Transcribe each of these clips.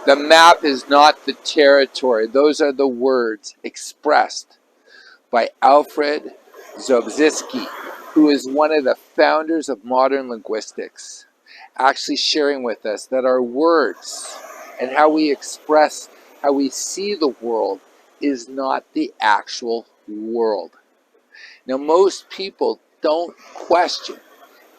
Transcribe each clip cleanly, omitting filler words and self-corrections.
The map is not the territory. Those are the words expressed by Alfred Zobzitsky, who is one of the founders of modern linguistics, actually sharing with us that our words and how we express, how we see the world is not the actual world. Now, most people don't question.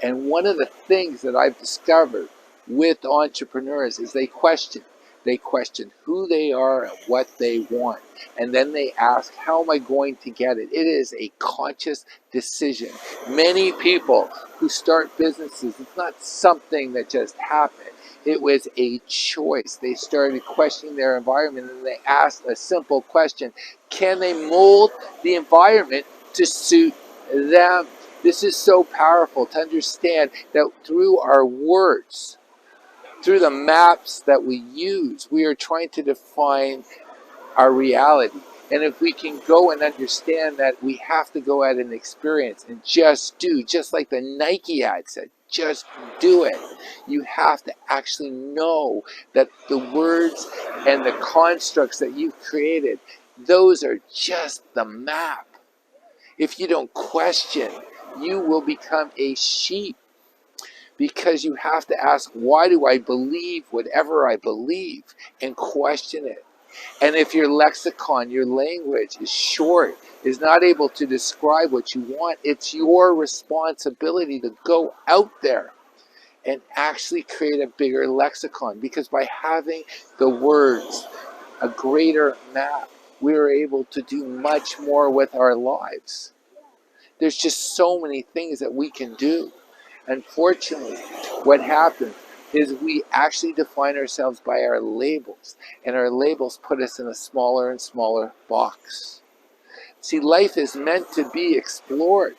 And one of the things that I've discovered with entrepreneurs is they question. They question who they are and what they want. And then they ask, how am I going to get it? It is a conscious decision. Many people who start businesses, it's not something that just happened. It was a choice. They started questioning their environment and they asked a simple question: can they mold the environment to suit them? This is so powerful to understand that through our words, through the maps that we use, we are trying to define our reality. And if we can go and understand that we have to go out and experience and just do, just like the Nike ad said, just do it. You have to actually know that the words and the constructs that you've created, those are just the map. If you don't question, you will become a sheep, because you have to ask, why do I believe whatever I believe, and question it. And if your lexicon, your language is short, is not able to describe what you want, it's your responsibility to go out there and actually create a bigger lexicon. Because by having the words, a greater map, we are able to do much more with our lives. There's just so many things that we can do. Unfortunately, what happens is we actually define ourselves by our labels, and our labels put us in a smaller and smaller box. See, life is meant to be explored.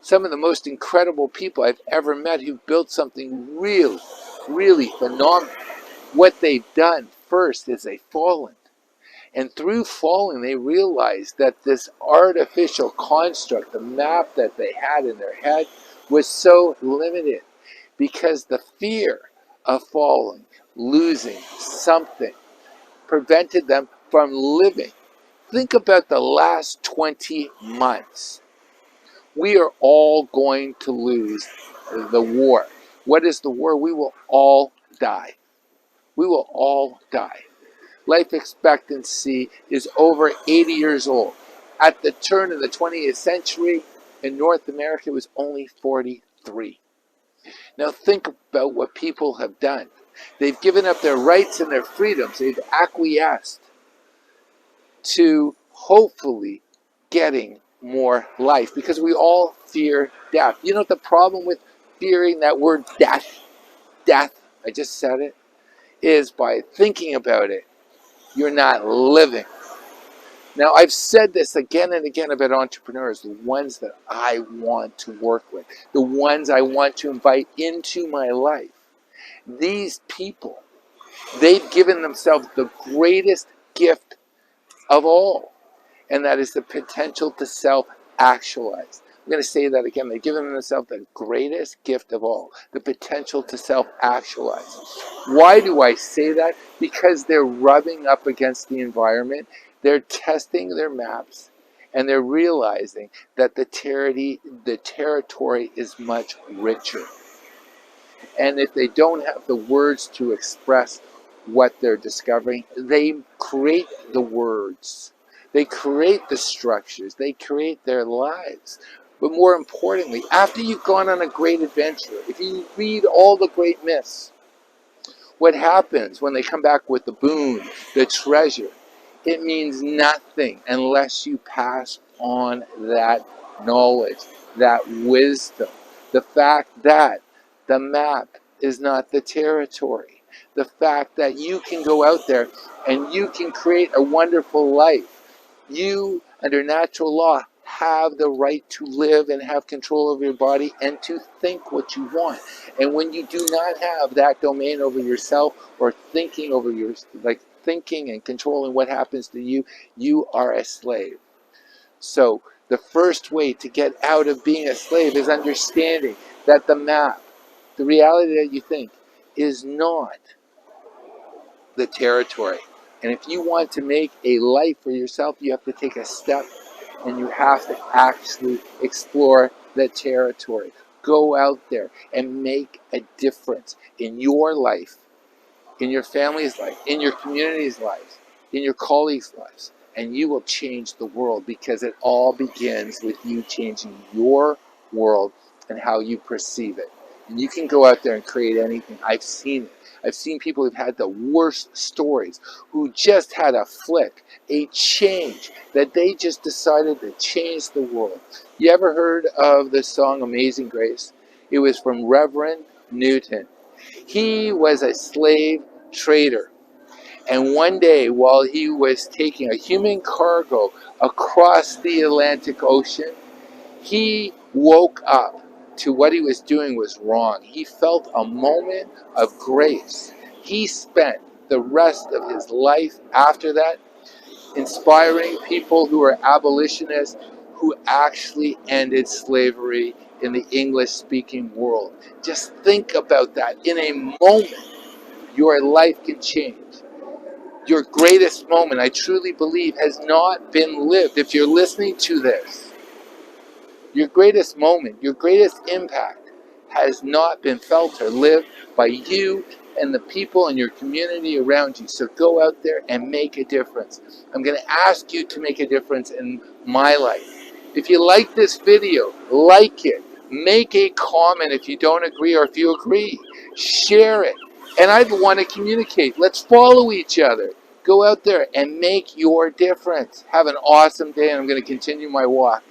Some of the most incredible people I've ever met who built something really, really phenomenal, what they've done first is they've fallen. And through falling, they realized that this artificial construct, the map that they had in their head, was so limited, because the fear of falling, losing something, prevented them from living. Think about the last 20 months. We are all going to lose the war. What is the war? We will all die. We will all die. Life expectancy is over 80 years old. At the turn of the 20th century, in North America, it was only 43. Now think about what people have done. They've given up their rights and their freedoms. They've acquiesced to hopefully getting more life, because we all fear death. You know what the problem with fearing that word death, I just said it, is by thinking about it, you're not living. Now, I've said this again and again about entrepreneurs, the ones that I want to work with, the ones I want to invite into my life. These people, they've given themselves the greatest gift of all, and that is the potential to self-actualize. I'm going to say that again. They've given themselves the greatest gift of all, the potential to self-actualize. Why do I say that? Because they're rubbing up against the environment, they're testing their maps, and they're realizing that the territory is much richer. And if they don't have the words to express what they're discovering, they create the words. They create the structures. They create their lives. But more importantly, after you've gone on a great adventure, if you read all the great myths, what happens when they come back with the boon, the treasure? It means nothing unless you pass on that knowledge, that wisdom. The fact that the map is not the territory. The fact that you can go out there and you can create a wonderful life. You, under natural law, have the right to live and have control over your body and to think what you want. And when you do not have that domain over yourself, or thinking over your, like thinking and controlling what happens to you, you are a slave. So the first way to get out of being a slave is understanding that the map, the reality that you think, is not the territory. And if you want to make a life for yourself, you have to take a step and you have to actually explore the territory. Go out there and make a difference in your life, in your family's life, in your community's life, in your colleagues' lives. And you will change the world, because it all begins with you changing your world and how you perceive it. And you can go out there and create anything. I've seen it. I've seen people who've had the worst stories, who just had a flick, a change, that they just decided to change the world. You ever heard of the song Amazing Grace? It was from Reverend Newton. He was a slave trader. And one day, while he was taking a human cargo across the Atlantic Ocean, he woke up to what he was doing was wrong. He felt a moment of grace. He spent the rest of his life after that inspiring people who were abolitionists, who actually ended slavery in the English-speaking world. Just think about that. In a moment, your life can change. Your greatest moment, I truly believe, has not been lived. If you're listening to this, your greatest moment, your greatest impact has not been felt or lived by you and the people in your community around you. So go out there and make a difference. I'm going to ask you to make a difference in my life. If you like this video, like it. Make a comment if you don't agree, or if you agree, share it. And I'd want to communicate. Let's follow each other. Go out there and make your difference. Have an awesome day, and I'm going to continue my walk.